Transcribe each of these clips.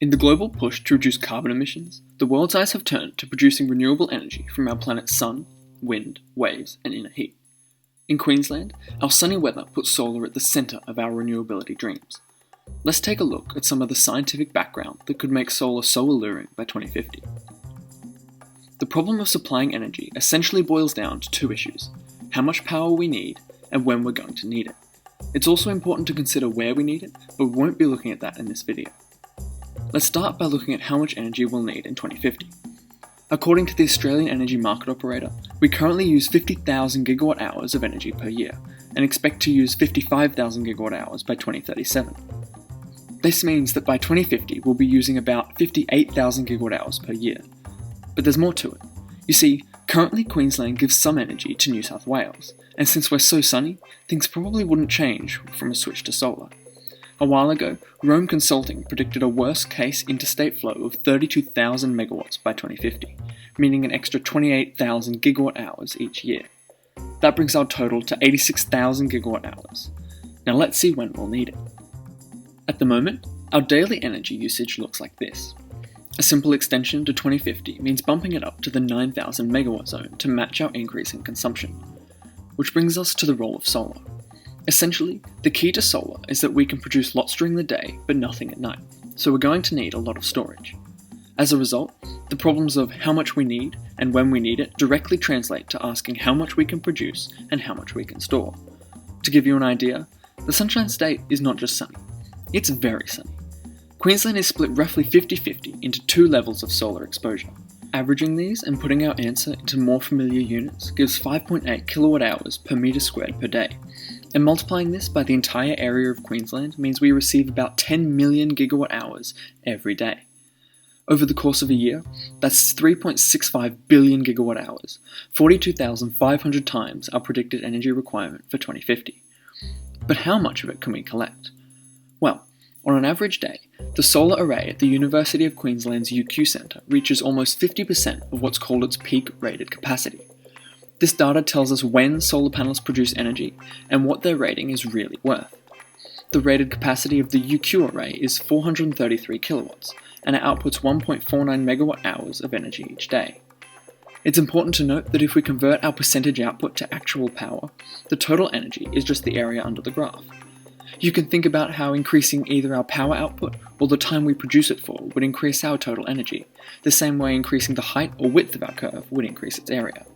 In the global push to reduce carbon emissions, the world's eyes have turned to producing renewable energy from our planet's sun, wind, waves, and inner heat. In Queensland, our sunny weather puts solar at the centre of our renewability dreams. Let's take a look at some of the scientific background that could make solar so alluring by 2050. The problem of supplying energy essentially boils down to two issues: how much power we need and when we're going to need it. It's also important to consider where we need it, but we won't be looking at that in this video. Let's start by looking at how much energy we'll need in 2050. According to the Australian Energy Market Operator, we currently use 50,000 gigawatt hours of energy per year, and expect to use 55,000 gigawatt hours by 2037. This means that by 2050 we'll be using about 58,000 gigawatt hours per year. But there's more to it. You see, currently Queensland gives some energy to New South Wales, and since we're so sunny, things probably wouldn't change from a switch to solar. A while ago, Rome Consulting predicted a worst-case interstate flow of 32,000 megawatts by 2050, meaning an extra 28,000 gigawatt hours each year. That brings our total to 86,000 gigawatt hours. Now let's see when we'll need it. At the moment, our daily energy usage looks like this. A simple extension to 2050 means bumping it up to the 9,000 megawatt zone to match our increase in consumption. Which brings us to the role of solar. Essentially, the key to solar is that we can produce lots during the day but nothing at night, so we're going to need a lot of storage. As a result, the problems of how much we need and when we need it directly translate to asking how much we can produce and how much we can store. To give you an idea, the Sunshine State is not just sunny, it's very sunny. Queensland is split roughly 50-50 into two levels of solar exposure. Averaging these and putting our answer into more familiar units gives 5.8 kilowatt hours per metre squared per day. And multiplying this by the entire area of Queensland means we receive about 10 million gigawatt hours every day. Over the course of a year, that's 3.65 billion gigawatt hours, 42,500 times our predicted energy requirement for 2050. But how much of it can we collect? Well, on an average day, the solar array at the University of Queensland's UQ Centre reaches almost 50% of what's called its peak rated capacity. This data tells us when solar panels produce energy and what their rating is really worth. The rated capacity of the UQ array is 433 kilowatts, and it outputs 1.49 megawatt hours of energy each day. It's important to note that if we convert our percentage output to actual power, the total energy is just the area under the graph. You can think about how increasing either our power output or the time we produce it for would increase our total energy, the same way increasing the height or width of our curve would increase its area.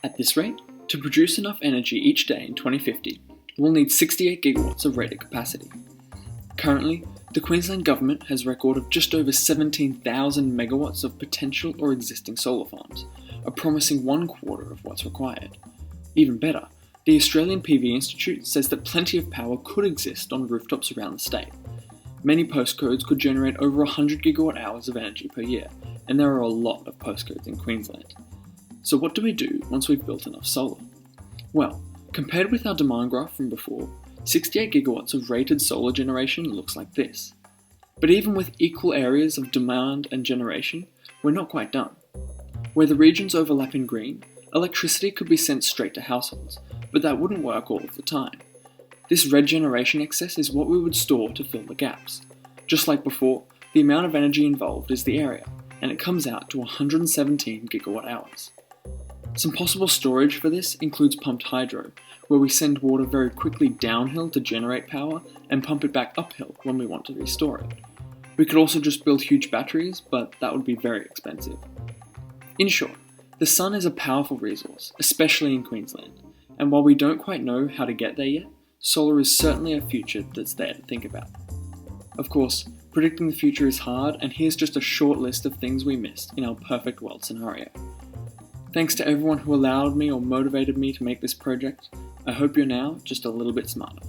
At this rate, to produce enough energy each day in 2050, we'll need 68 gigawatts of rated capacity. Currently, the Queensland Government has a record of just over 17,000 megawatts of potential or existing solar farms, a promising 1/4 of what's required. Even better, the Australian PV Institute says that plenty of power could exist on rooftops around the state. Many postcodes could generate over 100 gigawatt hours of energy per year, and there are a lot of postcodes in Queensland. So what do we do once we've built enough solar? Well, compared with our demand graph from before, 68 gigawatts of rated solar generation looks like this. But even with equal areas of demand and generation, we're not quite done. Where the regions overlap in green, electricity could be sent straight to households, but that wouldn't work all of the time. This red generation excess is what we would store to fill the gaps. Just like before, the amount of energy involved is the area, and it comes out to 117 gigawatt hours. Some possible storage for this includes pumped hydro, where we send water very quickly downhill to generate power and pump it back uphill when we want to restore it. We could also just build huge batteries, but that would be very expensive. In short, the sun is a powerful resource, especially in Queensland, and while we don't quite know how to get there yet, solar is certainly a future that's there to think about. Of course, predicting the future is hard, and here's just a short list of things we missed in our perfect world scenario. Thanks to everyone who allowed me or motivated me to make this project. I hope you're now just a little bit smarter.